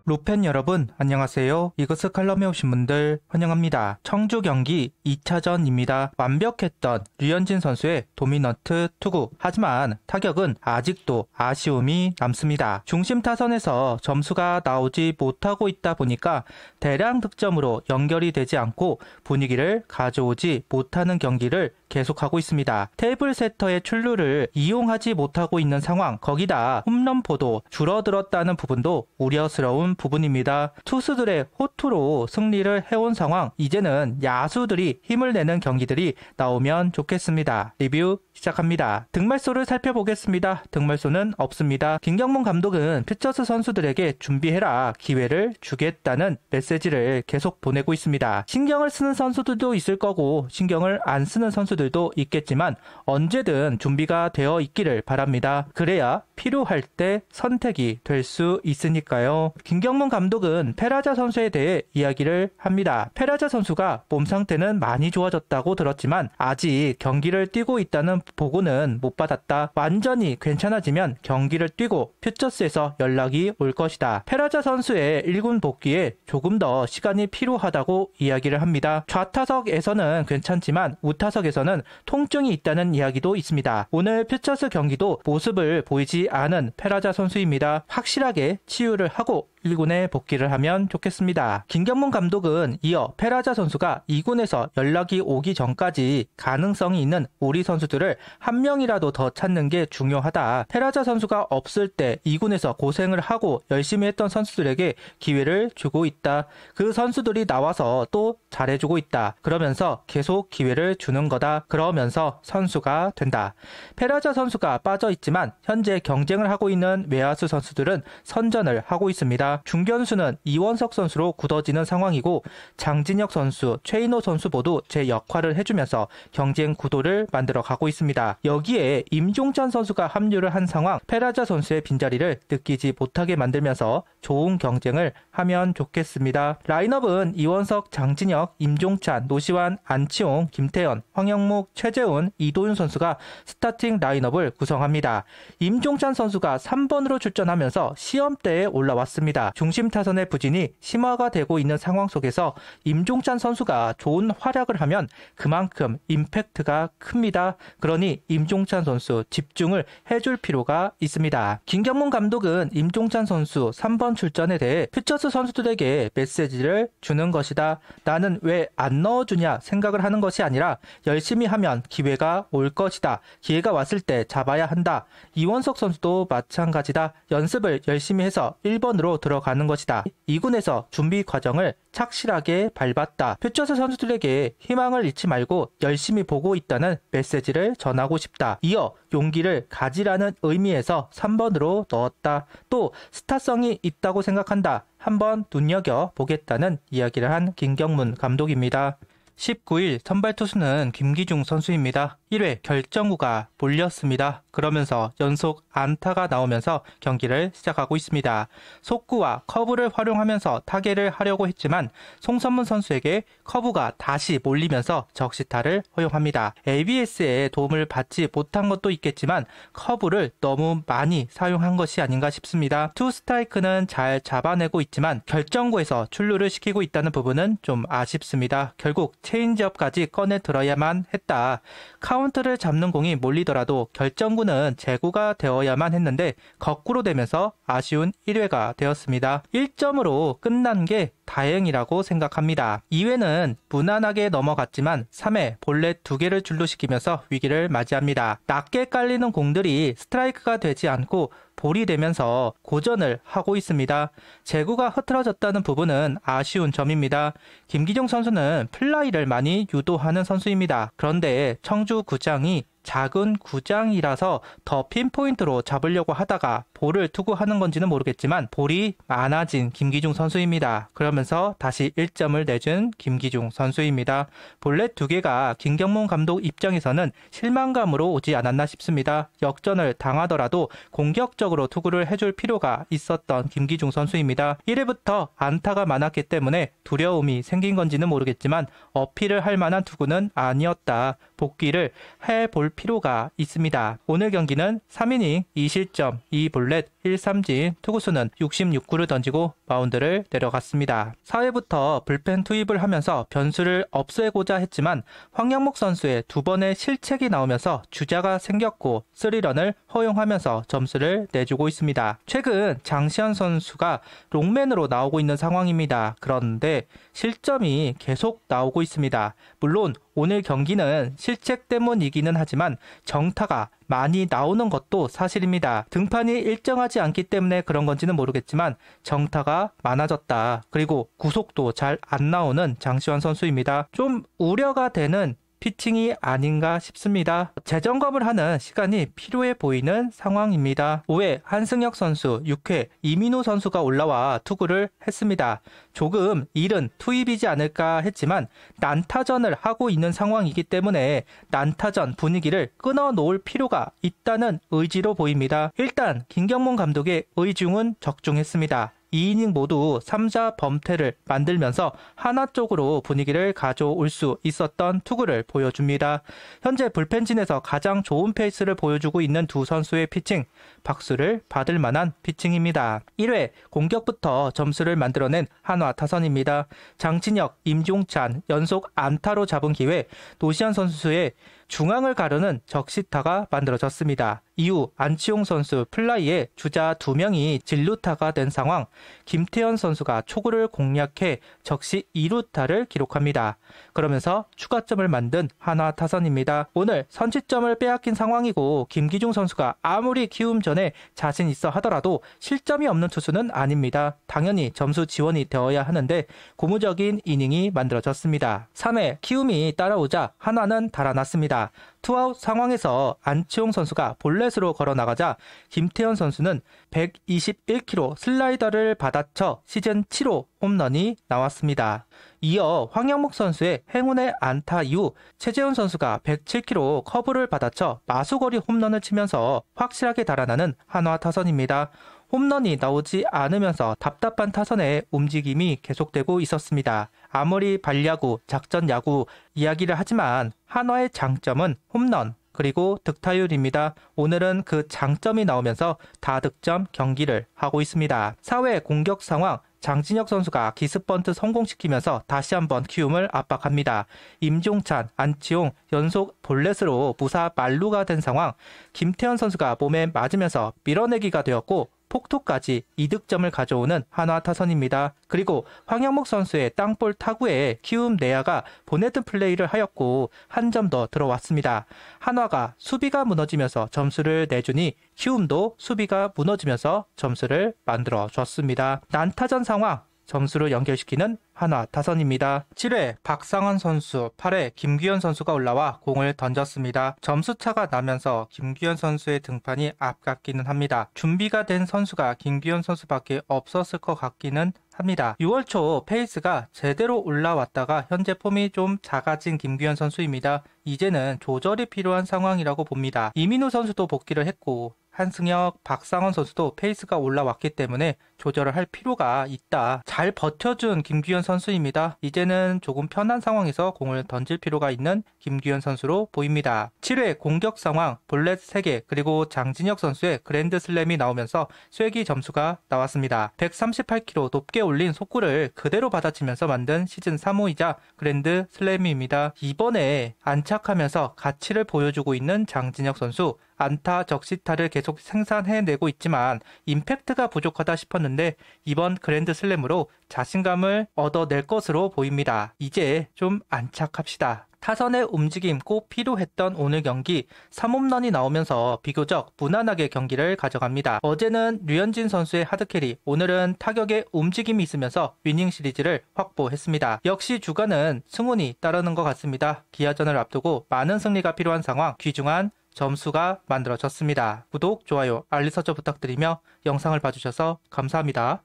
로팬 여러분 안녕하세요. 이것을 칼럼에 오신 분들 환영합니다. 청주 경기 2차전입니다. 완벽했던 류현진 선수의 도미넌트 투구. 하지만 타격은 아직도 아쉬움이 남습니다. 중심 타선에서 점수가 나오지 못하고 있다 보니까 대량 득점으로 연결이 되지 않고 분위기를 가져오지 못하는 경기를 계속하고 있습니다. 테이블 세터의 출루를 이용하지 못하고 있는 상황, 거기다 홈런포도 줄어들었다는 부분도 우려스러운 부분입니다. 투수들의 호투로 승리를 해온 상황, 이제는 야수들이 힘을 내는 경기들이 나오면 좋겠습니다. 리뷰 시작합니다. 득말소를 살펴보겠습니다. 득말소는 없습니다. 김경문 감독은 퓨처스 선수들에게 준비해라, 기회를 주겠다는 메시지를 계속 보내고 있습니다. 신경을 쓰는 선수들도 있을 거고 신경을 안 쓰는 선수들도 있겠지만 언제든 준비가 되어 있기를 바랍니다. 그래야 필요할 때 선택이 될 수 있으니까요. 김경문 감독은 페라자 선수에 대해 이야기를 합니다. 페라자 선수가 몸 상태는 많이 좋아졌다고 들었지만 아직 경기를 뛰고 있다는 보고는 못 받았다. 완전히 괜찮아지면 경기를 뛰고 퓨처스에서 연락이 올 것이다. 페라자 선수의 1군 복귀에 조금 더 시간이 필요하다고 이야기를 합니다. 좌타석에서는 괜찮지만 우타석에서는 통증이 있다는 이야기도 있습니다. 오늘 퓨처스 경기도 모습을 보이지 않은 페라자 선수입니다. 확실하게 치유를 하고 1군에 복귀를 하면 좋겠습니다. 김경문 감독은 이어 페라자 선수가 2군에서 연락이 오기 전까지 가능성이 있는 우리 선수들을 한 명이라도 더 찾는 게 중요하다. 페라자 선수가 없을 때 2군에서 고생을 하고 열심히 했던 선수들에게 기회를 주고 있다. 그 선수들이 나와서 또 잘해주고 있다. 그러면서 계속 기회를 주는 거다. 그러면서 선수가 된다. 페라자 선수가 빠져있지만 현재 경쟁을 하고 있는 외야수 선수들은 선전을 하고 있습니다. 중견수는 이원석 선수로 굳어지는 상황이고 장진혁 선수, 최인호 선수 모두 제 역할을 해주면서 경쟁 구도를 만들어 가고 있습니다. 여기에 임종찬 선수가 합류를 한 상황, 페라자 선수의 빈자리를 느끼지 못하게 만들면서 좋은 경쟁을 하면 좋겠습니다. 라인업은 이원석, 장진혁, 임종찬, 노시환, 안치홍, 김태현, 황영묵, 최재훈, 이도윤 선수가 스타팅 라인업을 구성합니다. 임종찬 선수가 3번으로 출전하면서 시험대에 올라왔습니다. 중심 타선의 부진이 심화가 되고 있는 상황 속에서 임종찬 선수가 좋은 활약을 하면 그만큼 임팩트가 큽니다. 그러니 임종찬 선수 집중을 해줄 필요가 있습니다. 김경문 감독은 임종찬 선수 3번 출전에 대해 퓨처스 선수들에게 메시지를 주는 것이다. 나는 왜 안 넣어주냐 생각을 하는 것이 아니라 열심히 하면 기회가 올 것이다. 기회가 왔을 때 잡아야 한다. 이원석 선수도 마찬가지다. 연습을 열심히 해서 1번으로 들어가는 것이다. 2군에서 준비 과정을 착실하게 밟았다. 퓨처스 선수들에게 희망을 잃지 말고 열심히 보고 있다는 메시지를 전하고 싶다. 이어 용기를 가지라는 의미에서 3번으로 넣었다. 또 스타성이 있다고 생각한다. 한번 눈여겨보겠다는 이야기를 한 김경문 감독입니다. 19일 선발 투수는 김기중 선수입니다. 1회 결정구가 몰렸습니다. 그러면서 연속 안타가 나오면서 경기를 시작하고 있습니다. 속구와 커브를 활용하면서 타겟을 하려고 했지만 송선문 선수에게 커브가 다시 몰리면서 적시타를 허용합니다. ABS의 도움을 받지 못한 것도 있겠지만 커브를 너무 많이 사용한 것이 아닌가 싶습니다. 투 스트라이크는 잘 잡아내고 있지만 결정구에서 출루를 시키고 있다는 부분은 좀 아쉽습니다. 결국 체인지업까지 꺼내 들어야만 했다. 카운트를 잡는 공이 몰리더라도 결정구는 제구가 되어야만 했는데 거꾸로 되면서 아쉬운 1회가 되었습니다. 1점으로 끝난 게 다행이라고 생각합니다. 2회는 무난하게 넘어갔지만 3회 볼넷 2개를 출루시키면서 위기를 맞이합니다. 낮게 깔리는 공들이 스트라이크가 되지 않고 볼이 되면서 고전을 하고 있습니다. 제구가 흐트러졌다는 부분은 아쉬운 점입니다. 김기중 선수는 플라이를 많이 유도하는 선수입니다. 그런데 청주 구장이 작은 구장이라서 더 핀포인트로 잡으려고 하다가 볼을 투구하는 건지는 모르겠지만 볼이 많아진 김기중 선수입니다. 그러면서 다시 1점을 내준 김기중 선수입니다. 볼넷 2개가 김경문 감독 입장에서는 실망감으로 오지 않았나 싶습니다. 역전을 당하더라도 공격적으로 투구를 해줄 필요가 있었던 김기중 선수입니다. 1회부터 안타가 많았기 때문에 두려움이 생긴 건지는 모르겠지만 어필을 할 만한 투구는 아니었다. 복귀를 해볼 필요가 있습니다. 오늘 경기는 3이닝 2실점 2볼넷 1삼진, 투구수는 66구를 던지고 마운드를 내려갔습니다. 4회부터 불펜 투입을 하면서 변수를 없애고자 했지만 황영목 선수의 두 번의 실책이 나오면서 주자가 생겼고 3런을 허용하면서 점수를 내주고 있습니다. 최근 장시현 선수가 롱맨으로 나오고 있는 상황입니다. 그런데 실점이 계속 나오고 있습니다. 물론 오늘 경기는 실책 때문이기는 하지만 정타가 많이 나오는 것도 사실입니다. 등판이 일정하지 않기 때문에 그런 건지는 모르겠지만 정타가 많아졌다. 그리고 구속도 잘 안 나오는 장시환 선수입니다. 좀 우려가 되는 피칭이 아닌가 싶습니다. 재점검을 하는 시간이 필요해 보이는 상황입니다. 5회 한승혁 선수, 6회 이민우 선수가 올라와 투구를 했습니다. 조금 이른 투입이지 않을까 했지만 난타전을 하고 있는 상황이기 때문에 난타전 분위기를 끊어놓을 필요가 있다는 의지로 보입니다. 일단 김경문 감독의 의중은 적중했습니다. 2이닝 모두 3자 범퇴를 만들면서 하나 쪽으로 분위기를 가져올 수 있었던 투구를 보여줍니다. 현재 불펜진에서 가장 좋은 페이스를 보여주고 있는 두 선수의 피칭, 박수를 받을 만한 피칭입니다. 1회 공격부터 점수를 만들어낸 한화 타선입니다. 장진혁, 임종찬 연속 안타로 잡은 기회 노시안 선수의 중앙을 가르는 적시타가 만들어졌습니다. 이후 안치홍 선수 플라이에 주자 2명이 진루타가 된 상황, 김태현 선수가 초구를 공략해 적시 2루타를 기록합니다. 그러면서 추가점을 만든 한화 타선입니다. 오늘 선취점을 빼앗긴 상황이고 김기중 선수가 아무리 키움 전에 자신 있어 하더라도 실점이 없는 투수는 아닙니다. 당연히 점수 지원이 되어야 하는데 고무적인 이닝이 만들어졌습니다. 3회 키움이 따라오자 한화는 달아났습니다. 투아웃 상황에서 안치홍 선수가 볼넷으로 걸어나가자 김태현 선수는 121km 슬라이더를 받아쳐 시즌 7호 홈런이 나왔습니다. 이어 황영목 선수의 행운의 안타 이후 최재훈 선수가 107km 커브를 받아쳐 마수거리 홈런을 치면서 확실하게 달아나는 한화 타선입니다. 홈런이 나오지 않으면서 답답한 타선의 움직임이 계속되고 있었습니다. 아무리 발야구, 작전야구 이야기를 하지만 한화의 장점은 홈런 그리고 득타율입니다. 오늘은 그 장점이 나오면서 다득점 경기를 하고 있습니다. 4회 공격 상황 장진혁 선수가 기습번트 성공시키면서 다시 한번 키움을 압박합니다. 임종찬, 안치홍 연속 볼넷으로 무사 만루가 된 상황, 김태현 선수가 몸에 맞으면서 밀어내기가 되었고 폭투까지 2득점을 가져오는 한화 타선입니다. 그리고 황영목 선수의 땅볼 타구에 키움 내야가 보내든 플레이를 하였고 한 점 더 들어왔습니다. 한화가 수비가 무너지면서 점수를 내주니 키움도 수비가 무너지면서 점수를 만들어줬습니다. 난타전 상황 점수로 연결시키는 한화 타선입니다. 7회 박상원 선수, 8회 김규현 선수가 올라와 공을 던졌습니다. 점수차가 나면서 김규현 선수의 등판이 아깝기는 합니다. 준비가 된 선수가 김규현 선수밖에 없었을 것 같기는 합니다. 6월 초 페이스가 제대로 올라왔다가 현재 폼이 좀 작아진 김규현 선수입니다. 이제는 조절이 필요한 상황이라고 봅니다. 이민우 선수도 복귀를 했고 한승혁, 박상원 선수도 페이스가 올라왔기 때문에 조절을 할 필요가 있다. 잘 버텨준 김규현 선수입니다. 이제는 조금 편한 상황에서 공을 던질 필요가 있는 김규현 선수로 보입니다. 7회 공격 상황 볼넷 3개 그리고 장진혁 선수의 그랜드 슬램이 나오면서 쐐기 점수가 나왔습니다. 138km 높게 올린 속구를 그대로 받아치면서 만든 시즌 3호이자 그랜드 슬램입니다. 이번에 안착하면서 가치를 보여주고 있는 장진혁 선수, 안타 적시타를 계속 생산해내고 있지만 임팩트가 부족하다 싶었는데 이번 그랜드 슬램으로 자신감을 얻어낼 것으로 보입니다. 이제 좀 안착합시다. 타선의 움직임 꼭 필요했던 오늘 경기 3홈런이 나오면서 비교적 무난하게 경기를 가져갑니다. 어제는 류현진 선수의 하드캐리, 오늘은 타격의 움직임이 있으면서 위닝 시리즈를 확보했습니다. 역시 주간은 승운이 따르는 것 같습니다. 기아전을 앞두고 많은 승리가 필요한 상황, 귀중한 점수가 만들어졌습니다. 구독, 좋아요, 알림 설정 부탁드리며 영상을 봐주셔서 감사합니다.